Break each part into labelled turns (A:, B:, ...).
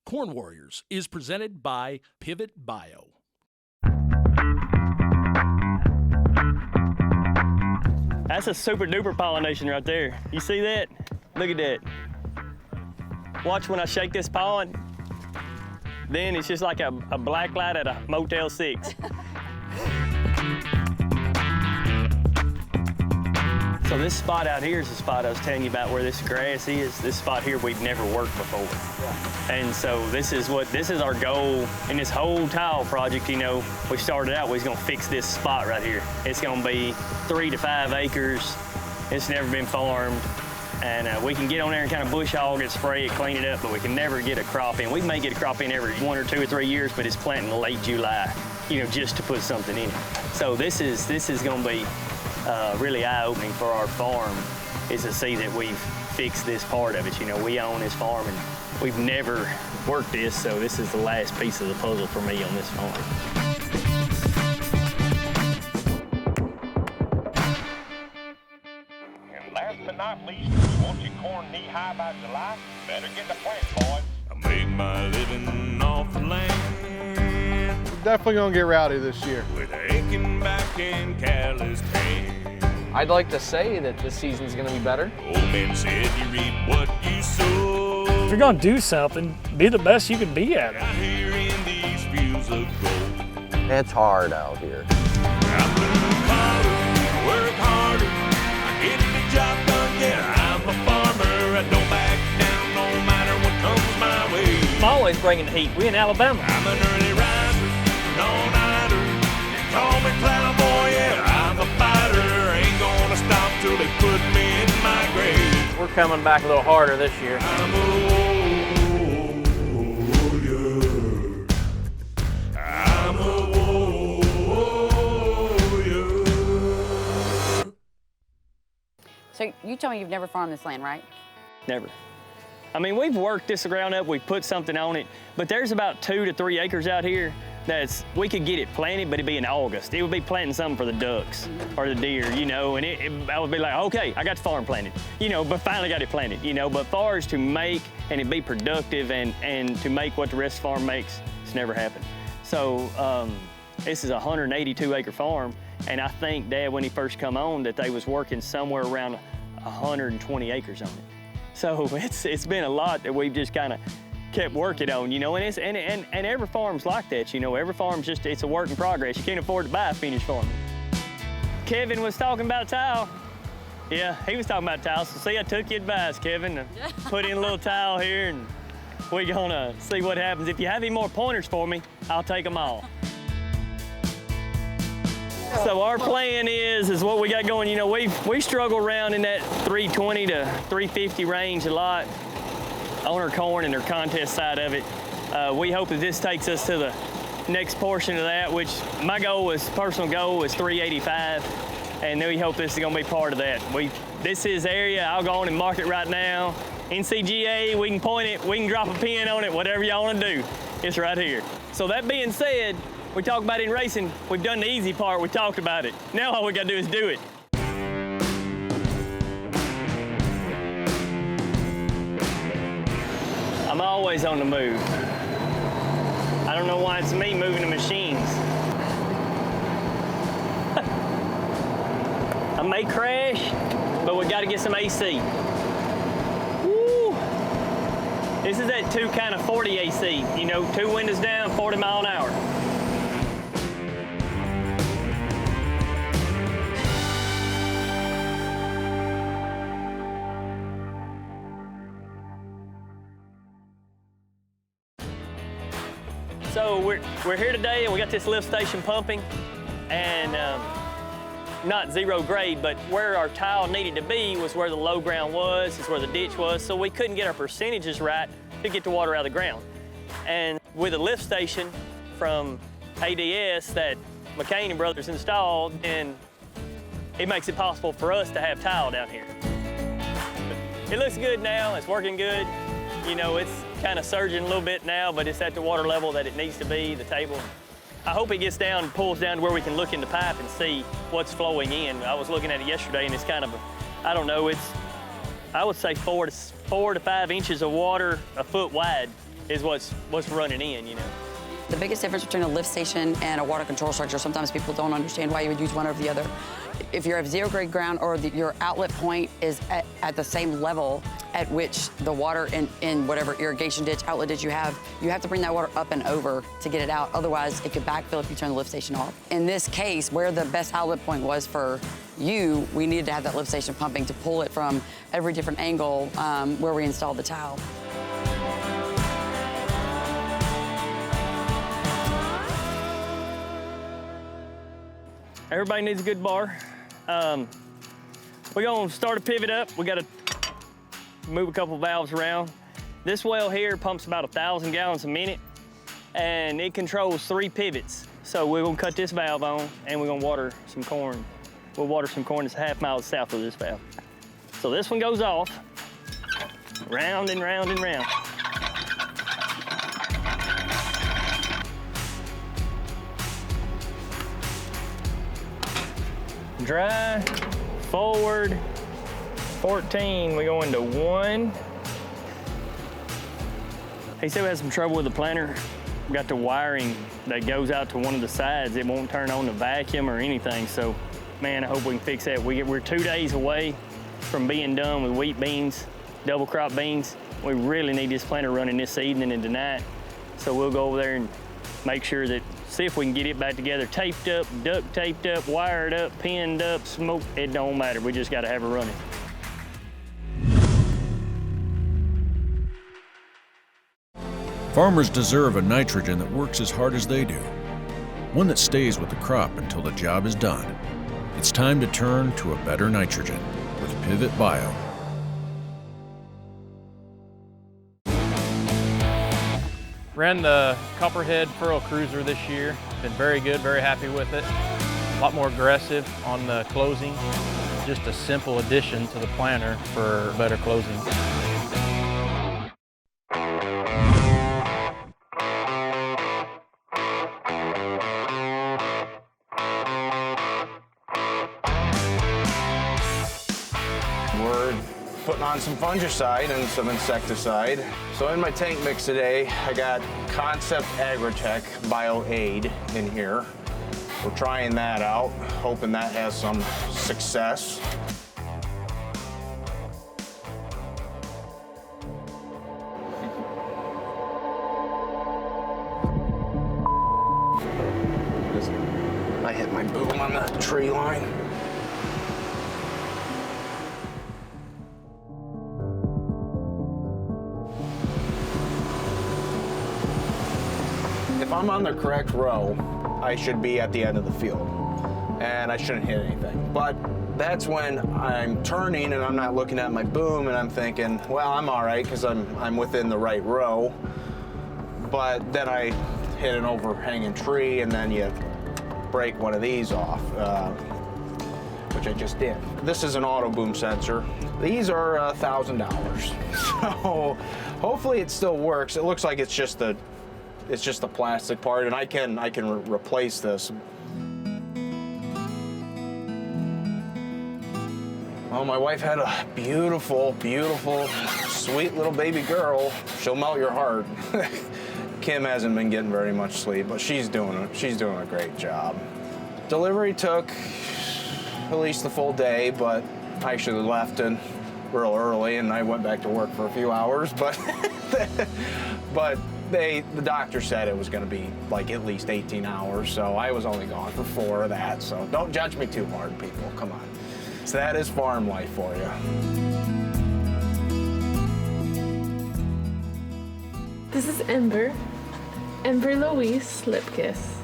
A: Corn Warriors is presented by Pivot Bio.
B: That's a super duper pollination right there. You see that? Look at that. Watch when I shake this pollen, then it's just like a black light at a Motel 6. So this spot out here is the spot I was telling you about where this grass is. This spot here we've never worked before. Yeah. And so this is our goal in this whole tile project. You know, we started out, we was gonna fix this spot right here. It's gonna be 3 to 5 acres. It's never been farmed. And we can get on there and kind of bush hog it, spray it, clean it up, but we can never get a crop in. We may get a crop in every 1 or 2 or 3 years, but it's planting late July, you know, just to put something in it. So this is gonna be really eye-opening for our farm, is to see that we've fixed this part of it. You know, we own this farm and we've never worked this, so this is the last piece of the puzzle for me on this farm.
C: And last but not least, if you want your corn knee-high by July, better get the plant, boys. I make my living off the land.
D: We're definitely gonna get rowdy this year.
C: With aching back and callous pain.
E: I'd like to say that this season's gonna be better.
C: Old man said you reap what you sow.
F: If you're gonna do something, be the best you can be at it.
C: Out here in these fields of gold.
G: It's hard out here.
C: I move harder, I work harder, I get the job done, yeah, I'm a farmer. I don't back down no matter what comes my way.
F: I'm always bringing the heat. We in Alabama.
C: I'm an early riser, an all-nighter. Call me plowboy, yeah, I'm a fighter. Ain't gonna stop till they put me in my grave.
F: We're coming back a little harder this year.
C: I'm a warrior. I'm a warrior.
H: So you told me you've never farmed this land, right?
B: Never. I mean, we've worked this ground up, we've put something on it, but there's about 2 to 3 acres out here we could get it planted, but it'd be in August. It would be planting something for the ducks or the deer, you know, and I would be like, okay, I got the farm planted, you know, but finally got it planted, you know, but far as to make and it be productive and to make what the rest of the farm makes, it's never happened. So this is a 182 acre farm, and I think Dad, when he first come on, that they was working somewhere around 120 acres on it. So it's been a lot that we've just kind of kept working on, you know, and every farm's like that, you know. Every farm's just, it's a work in progress. You can't afford to buy a finished farm. Kevin was talking about tile. Yeah, he was talking about tile. So see, I took your advice, Kevin, to put in a little tile here, and we're gonna see what happens. If you have any more pointers for me, I'll take them all. So our plan is what we got going. You know, we struggle around in that 320 to 350 range a lot on our corn and our contest side of it. We hope that this takes us to the next portion of that, which my personal goal is 385, and then we hope this is gonna be part of that. This is area, I'll go on and mark it right now. NCGA, we can point it, we can drop a pin on it, whatever y'all wanna do. It's right here. So that being said, we talk about it in racing, we've done the easy part, we talked about it. Now all we gotta do is do it. I'm always on the move. I don't know why it's me moving the machines. I may crash, but we gotta get some AC. Woo! This is that 2 kind of 40 AC, you know, 2 windows down, 40 mile an hour. So we're here today, and we got this lift station pumping, and not 0 grade, but where our tile needed to be was where the low ground was, is where the ditch was, so we couldn't get our percentages right to get the water out of the ground. And with a lift station from ADS that McCain and Brothers installed, then it makes it possible for us to have tile down here. It looks good now, it's working good. You know, it's kind of surging a little bit now, but it's at the water level that it needs to be, the table. I hope it gets down, pulls down to where we can look in the pipe and see what's flowing in. I was looking at it yesterday, and it's kind of, I don't know, I would say 4 to 5 inches of water, a foot wide, is what's running in, you know.
H: The biggest difference between a lift station and a water control structure, sometimes people don't understand why you would use one over the other. If you're at 0 grade ground or your outlet point is at the same level at which the water in whatever irrigation ditch, outlet ditch you have to bring that water up and over to get it out. Otherwise, it could backfill if you turn the lift station off. In this case, where the best outlet point was for you, we needed to have that lift station pumping to pull it from every different angle where we installed the towel.
B: Everybody needs a good bar. We're gonna start a pivot up. We gotta move a couple valves around. This well here pumps about 1,000 gallons a minute, and it controls 3 pivots. So we're gonna cut this valve on, and we're gonna water some corn. We'll water some corn that's a half mile south of this valve. So this one goes off, round and round and round. Dry, forward, 14, we go into 1. He said we had some trouble with the planter. We got the wiring that goes out to one of the sides. It won't turn on the vacuum or anything, so man, I hope we can fix that. We're 2 days away from being done with wheat beans, double crop beans. We really need this planter running this evening and tonight, so we'll go over there and make sure that, see if we can get it back together, taped up, duct taped up, wired up, pinned up, smoked. It don't matter. We just got to have it running.
G: Farmers deserve a nitrogen that works as hard as they do, one that stays with the crop until the job is done. It's time to turn to a better nitrogen with Pivot Bio.
I: Ran the Copperhead Furrow Cruiser this year. Been very good, very happy with it. A lot more aggressive on the closing. Just a simple addition to the planter for better closing.
J: We're putting on some fungicide and some insecticide. So in my tank mix today, I got Concept Agritech BioAid in here. We're trying that out, hoping that has some success. I hit my boom on the tree line. If I'm on the correct row, I should be at the end of the field, and I shouldn't hit anything. But that's when I'm turning and I'm not looking at my boom, and I'm thinking, well, I'm all right because I'm within the right row. But then I hit an overhanging tree, and then you break one of these off, which I just did. This is an auto boom sensor. These are $1,000. So hopefully it still works. It looks like it's just the plastic part, and I can replace this. Well, my wife had a beautiful, beautiful, sweet little baby girl. She'll melt your heart. Kim hasn't been getting very much sleep, but she's doing a great job. Delivery took at least the full day, but I actually left in real early, and I went back to work for a few hours, but the doctor said it was going to be like at least 18 hours, so I was only gone for 4 of that, so don't judge me too hard, people, come on. So that is farm life for you.
K: This is Ember Louise Luepkes.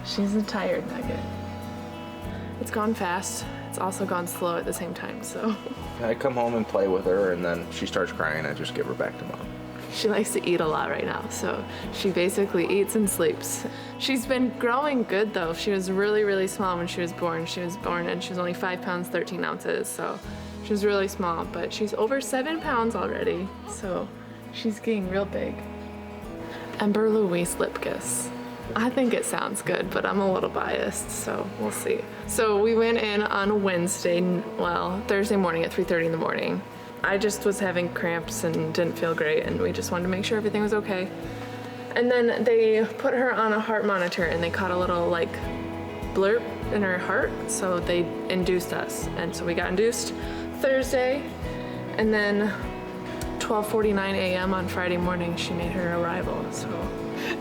K: She's a tired nugget. It's gone fast. It's also gone slow at the same time, so.
J: I come home and play with her, and then she starts crying. I just give her back to Mom.
K: She likes to eat a lot right now, so she basically eats and sleeps. She's been growing good though. She was really, really small when she was born. She was born and she was only 5 pounds, 13 ounces, so she was really small, but she's over 7 pounds already, so she's getting real big. Ember Louise Luepkes. I think it sounds good, but I'm a little biased, so we'll see. So we went in on Thursday morning at 3:30 in the morning. I just was having cramps and didn't feel great, and we just wanted to make sure everything was okay. And then they put her on a heart monitor, and they caught a little like blurb in her heart, so they induced us. And so we got induced Thursday, and then 12:49 a.m. on Friday morning, she made her arrival. So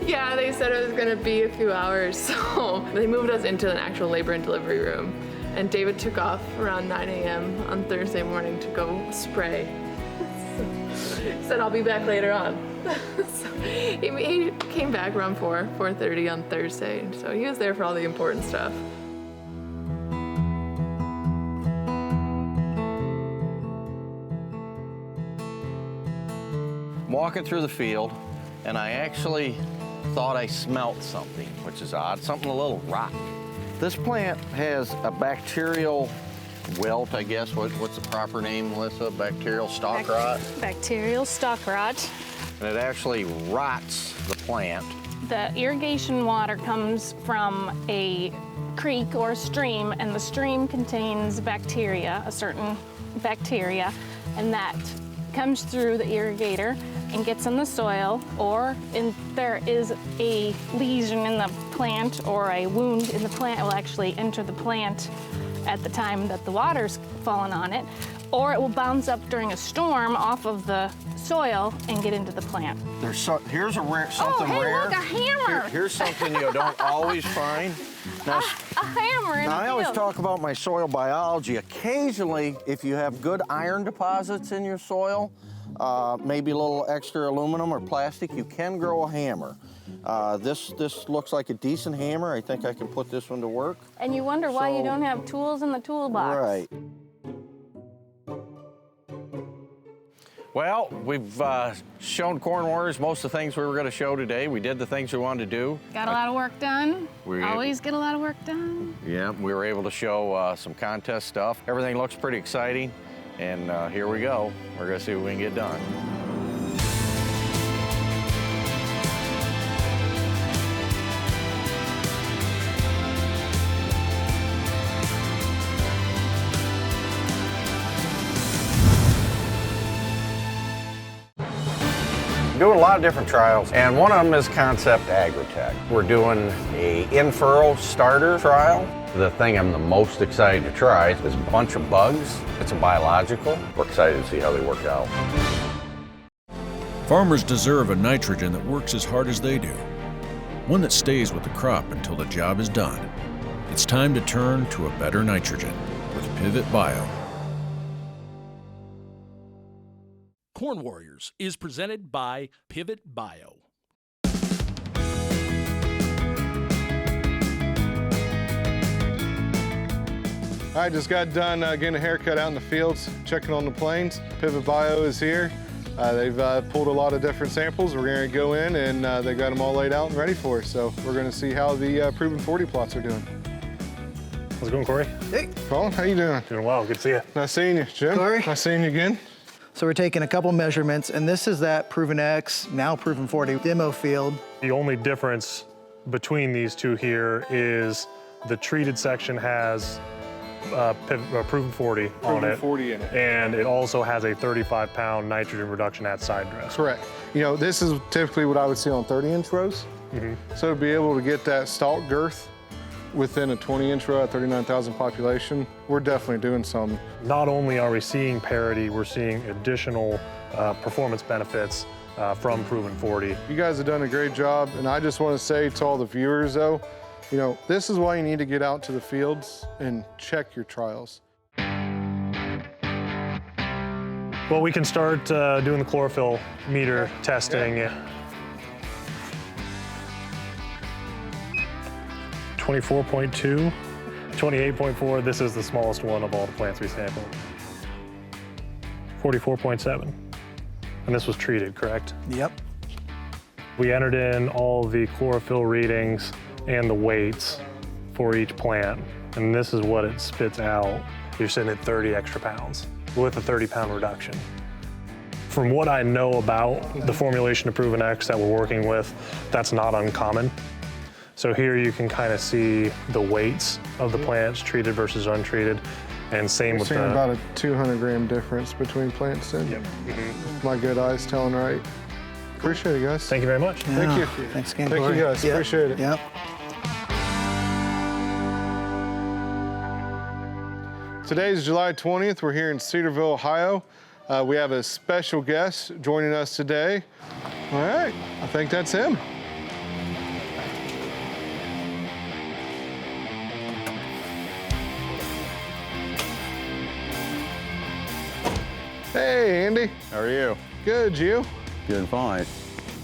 K: yeah, they said it was gonna be a few hours, so they moved us into an actual labor and delivery room. And David took off around 9 a.m. on Thursday morning to go spray. He said, I'll be back later on. So he came back around 4:30 on Thursday. So he was there for all the important stuff.
L: Walking through the field, and I actually thought I smelt something, which is odd, something a little rotten. This plant has a bacterial wilt, I guess. What's the proper name, Melissa? Bacterial stalk rot?
M: Bacterial stalk rot.
L: And it actually rots the plant.
M: The irrigation water comes from a creek or a stream, and the stream contains bacteria, a certain bacteria, and that comes through the irrigator and gets in the soil, or if there is a lesion in the plant or a wound in the plant, it will actually enter the plant at the time that the water's fallen on it, or it will bounce up during a storm off of the soil and get into the plant.
L: Here's something
M: hey,
L: rare.
M: Look, a hammer.
L: Here's something you don't always find. Now,
M: a hammer in
L: Now,
M: the
L: I always
M: field.
L: talk about my soil biology. Occasionally, if you have good iron deposits in your soil, maybe a little extra aluminum or plastic, you can grow a hammer. This looks like a decent hammer. I think I can put this one to work.
M: And you wonder why you don't have tools in the toolbox.
L: Right. Well, we've shown Corn Warriors most of the things we were going to show today. We did the things we wanted to do.
M: Got a lot of work done.
L: We
M: Always get a lot of work done.
L: Yeah, we were able to show some contest stuff. Everything looks pretty exciting, and here we go. We're going to see what we can get done. Doing a lot of different trials, and one of them is Concept Agritech. We're doing a in-furrow starter trial. The thing I'm the most excited to try is a bunch of bugs. It's a biological. We're excited to see how they work out.
G: Farmers deserve a nitrogen that works as hard as they do, one that stays with the crop until the job is done. It's time to turn to a better nitrogen with Pivot Bio.
A: Corn Warriors is presented by Pivot Bio.
D: I just got done getting a haircut out in the fields, checking on the planes. Pivot Bio is here. They've pulled a lot of different samples. We're going to go in and they got them all laid out and ready for us. So we're going to see how the Proven 40 plots are doing.
N: How's it going, Cory?
D: Hey. Colin, how you doing?
N: Doing well, good to see you.
D: Nice seeing you. Jim?
O: Cory?
D: Nice seeing you again.
O: So we're taking a couple measurements, and this is that Proven X, now Proven 40 demo field.
N: The only difference between these two here is the treated section has Proven 40 on it.
D: 40 in it.
N: And it also has a 35-pound nitrogen reduction at side dress.
D: Correct. You know, this is typically what I would see on 30-inch rows. So to be able to get that stalk girth within a 20-inch row at 39,000 population, we're definitely doing something.
N: Not only are we seeing parity, we're seeing additional performance benefits from Proven 40.
D: You guys have done a great job, and I just want to say to all the viewers, though, you know, this is why you need to get out to the fields and check your trials.
N: Well, we can start doing the chlorophyll meter testing.
D: Yeah.
N: 24.2, 28.4, this is the smallest one of all the plants we sampled. 44.7, and this was treated, correct?
O: Yep.
N: We entered in all the chlorophyll readings and the weights for each plant, and this is what it spits out. You're sitting at 30 extra pounds with a 30-pound reduction. From what I know about the formulation of Proven X that we're working with, that's not uncommon. So here you can kind of see the weights of the plants, treated versus untreated. And same
D: We're
N: with
D: seeing
N: the...
D: about a 200 gram difference between plants then.
N: Yep.
D: My good eyes telling right. Appreciate it, guys.
N: Thank you very much.
D: Thank you.
O: Thanks again,
D: Thank
O: Cory.
D: you, guys.
O: Yep.
D: Appreciate it.
O: Yep.
D: Today's July 20th. We're here in Cedarville, Ohio. We have a special guest joining us today. All right, I think that's him. Hey, Andy.
P: How are you?
D: Good, you?
P: Good, fine.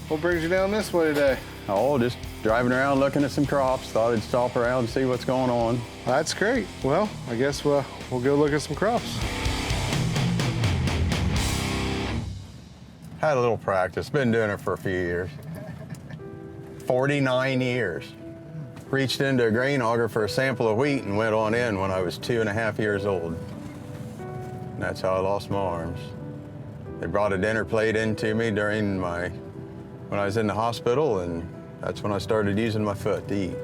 D: What brings you down this way today?
P: Oh, just driving around looking at some crops. Thought I'd stop around and see what's going on.
D: That's great. Well, I guess we'll go look at some crops.
P: Had a little practice. Been doing it for a few years. 49 years. Reached into a grain auger for a sample of wheat and went on in when I was 2.5 years old. And that's how I lost my arms. They brought a dinner plate in to me when I was in the hospital, and that's when I started using my foot to eat.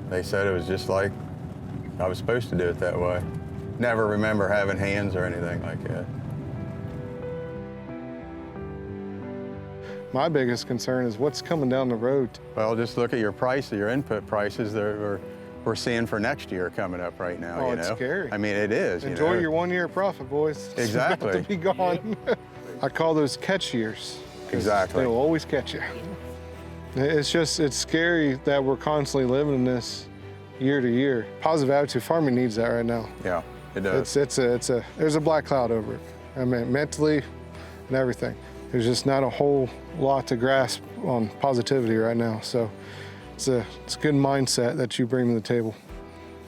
P: They said it was just like I was supposed to do it that way. Never remember having hands or anything like that.
D: My biggest concern is what's coming down the road.
P: Well, just look at your input prices that we're seeing for next year coming up right now.
D: Oh,
P: you
D: it's
P: know?
D: scary.
P: I mean, it is.
D: Enjoy your 1 year profit, boys. It's
P: Exactly.
D: about to be gone. I call those catch years.
P: Exactly.
D: They will always catch you. It's scary that we're constantly living in this year to year. Positive attitude farming needs that right now.
P: Yeah, it does.
D: There's a black cloud over it. I mean, mentally and everything. There's just not a whole lot to grasp on positivity right now. So it's a good mindset that you bring to the table.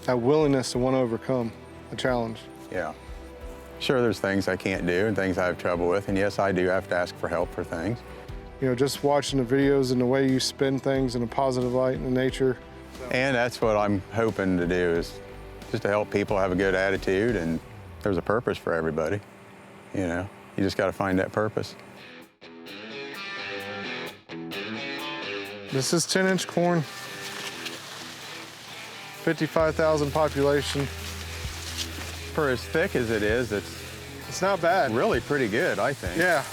D: That willingness to want to overcome a challenge.
P: Yeah. Sure, there's things I can't do and things I have trouble with, and yes, I do have to ask for help for things.
D: You know, just watching the videos and the way you spin things in a positive light in nature.
P: And that's what I'm hoping to do, is just to help people have a good attitude, and there's a purpose for everybody. You know, you just got to find that purpose.
D: This is 10-inch corn, 55,000 population.
P: For as thick as it is,
D: it's not bad.
P: Really pretty good, I think.
D: Yeah.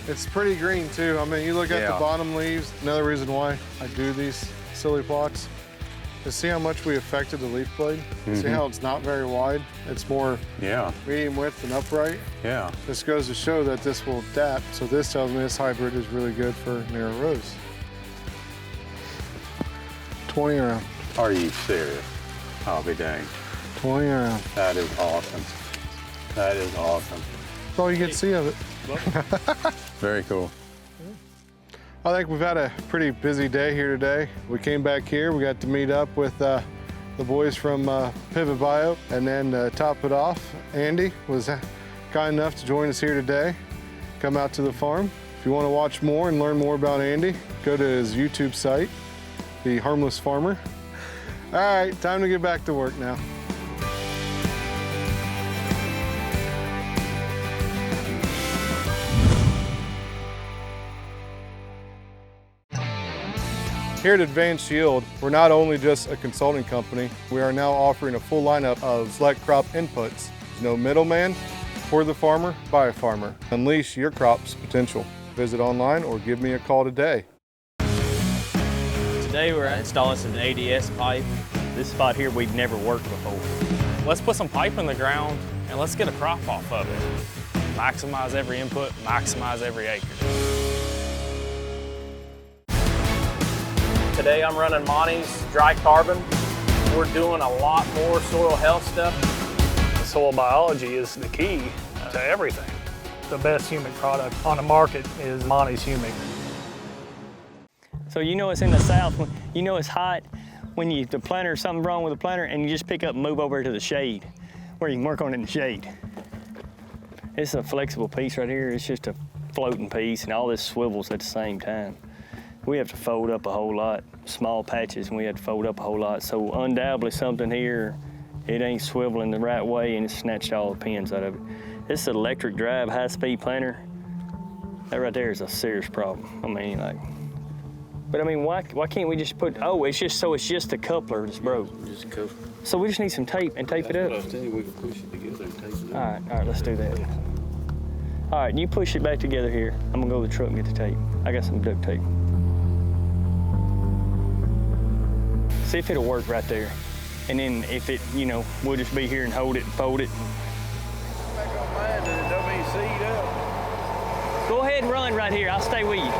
D: It's pretty green too. I mean, you look at the bottom leaves. Another reason why I do these silly plots is see how much we affected the leaf blade. See how it's not very wide. It's more medium width and upright.
P: Yeah.
D: This goes to show that this will adapt. So this tells me this hybrid is really good for narrow rows. 20 around.
P: Are you serious? I'll be danged.
D: 20 around.
P: That is awesome. That is awesome.
D: That's all you get to see of it.
P: Very cool.
D: I think we've had a pretty busy day here today. We came back here, we got to meet up with the boys from Pivot Bio, and then to top it off, Andy was kind enough to join us here today. Come out to the farm. If you want to watch more and learn more about Andy, go to his YouTube site, the Harmless Farmer. All right, time to get back to work now. Here at Advanced Yield, we're not only just a consulting company, we are now offering a full lineup of select crop inputs. There's no middleman, for the farmer, by a farmer. Unleash your crop's potential. Visit online or give me a call today.
B: Today we're installing some ADS pipe. This spot here we've never worked before.
F: Let's put some pipe in the ground and let's get a crop off of it. Maximize every input, maximize every acre. Today I'm running Monty's dry carbon. We're doing a lot more soil health stuff.
N: The soil biology is the key to everything. The best humic product on the market is Monty's humic.
B: So you know it's in the south, you know it's hot when the planter, something wrong with the planter, and you just pick up and move over to the shade, where you can work on it in the shade. It's a flexible piece right here. It's just a floating piece, and all this swivels at the same time. We have to fold up a whole lot, small patches, and we have to fold up a whole lot. So undoubtedly something here, it ain't swiveling the right way, and it snatched all the pins out of it. This is an electric drive, high-speed planter. That right there is a serious problem. I mean, like, But I mean, why can't we just put, oh, it's just a coupler that's broke.
Q: Just a coupler.
B: So we just need some tape and tape it up.
Q: That's what I was telling you, we can push it together and tape it up.
B: All right, let's do that. All right, you push it back together here. I'm gonna go to the truck and get the tape. I got some duct tape. See if it'll work right there. And then if it, you know, we'll just be here and hold it and fold it. Go ahead and run right here. I'll stay with you.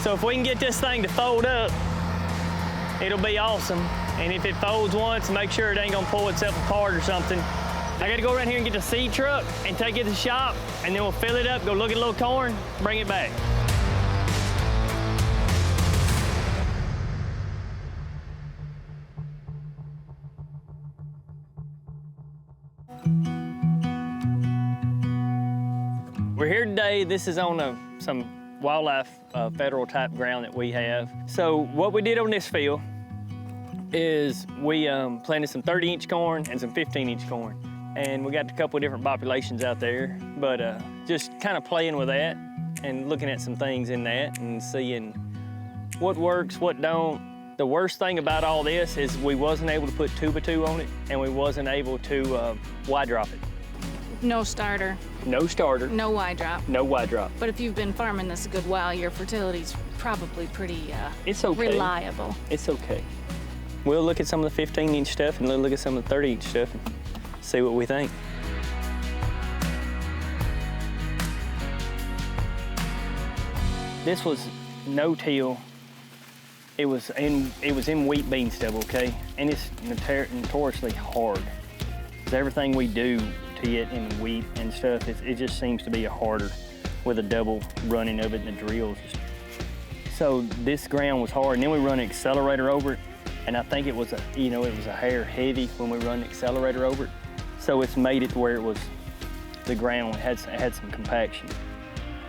B: So if we can get this thing to fold up, it'll be awesome. And if it folds once, make sure it ain't gonna pull itself apart or something. I gotta go around here and get the seed truck and take it to the shop, and then we'll fill it up, go look at a little corn, bring it back. We're here today. This is on some wildlife federal type ground that we have. So what we did on this field is we planted some 30-inch corn and some 15-inch corn. And we got a couple of different populations out there, but just kind of playing with that and looking at some things in that and seeing what works, what don't. The worst thing about all this is we wasn't able to put 2x2 on it, and we wasn't able to wide drop it.
M: No starter.
B: No starter.
M: No wide drop.
B: No wide drop.
M: But if you've been farming this a good while, your fertility's probably pretty
B: it's okay.
M: reliable.
B: It's okay. We'll look at some of the 15-inch stuff and we'll look at some of the 30-inch stuff and see what we think. This was no-till. It was in wheat bean stubble, okay? And it's notoriously hard. Because everything we do to it in wheat and stuff, it just seems to be harder with a double running of it and the drills. So this ground was hard, and then we run an accelerator over it, and I think it was a hair heavy when we run the accelerator over it. So it's made it to where it was, the ground had some compaction.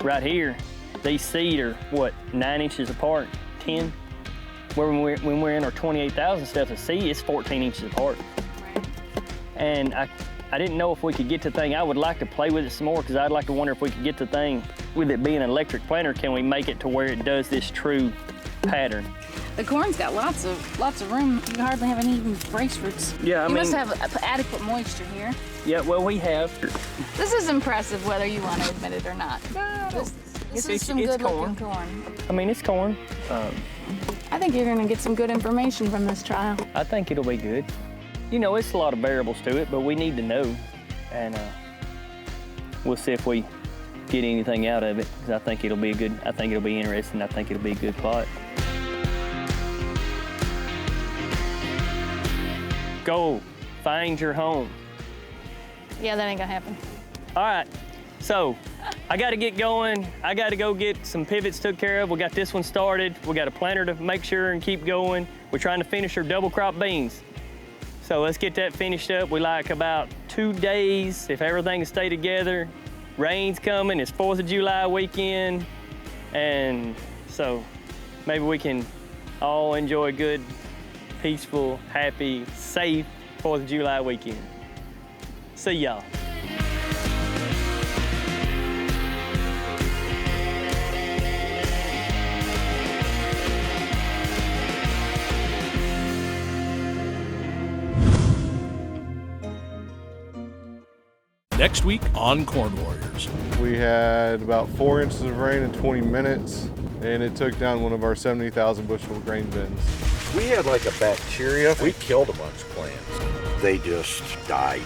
B: Right here, these seed are, what, 9 inches apart, 10? Where when we're in our 28,000 stuff, the seed is 14 inches apart. And I didn't know if we could get the thing. I would like to play with it some more because I'd like to wonder if we could get the thing, with it being an electric planter, can we make it to where it does this true pattern?
M: The corn's got lots of room. You hardly have any even brace roots.
B: Yeah,
M: you must have adequate moisture here.
B: Yeah, well, we have.
M: This is impressive, whether you want to admit it or not. This is some good-looking corn.
B: I mean, it's corn.
M: I think you're going to get some good information from this trial.
B: I think it'll be good. You know, it's a lot of variables to it, but we need to know, and we'll see if we get anything out of it. Because I think it'll be I think it'll be interesting. I think it'll be a good plot. Go find your home.
M: Yeah, that ain't gonna happen.
B: All right, so I got to get going. I got to go get some pivots took care of. We got this one started. We got a planter to make sure and keep going. We're trying to finish our double crop beans. So let's get that finished up. We like about 2 days, if everything can stay together. Rain's coming, it's 4th of July weekend. And so maybe we can all enjoy a good, peaceful, happy, safe 4th of July weekend. See y'all.
A: Next week on Corn Warriors.
D: We had about 4 inches of rain in 20 minutes, and it took down one of our 70,000 bushel grain bins.
L: We had like a bacteria. We killed a bunch of plants. They just died.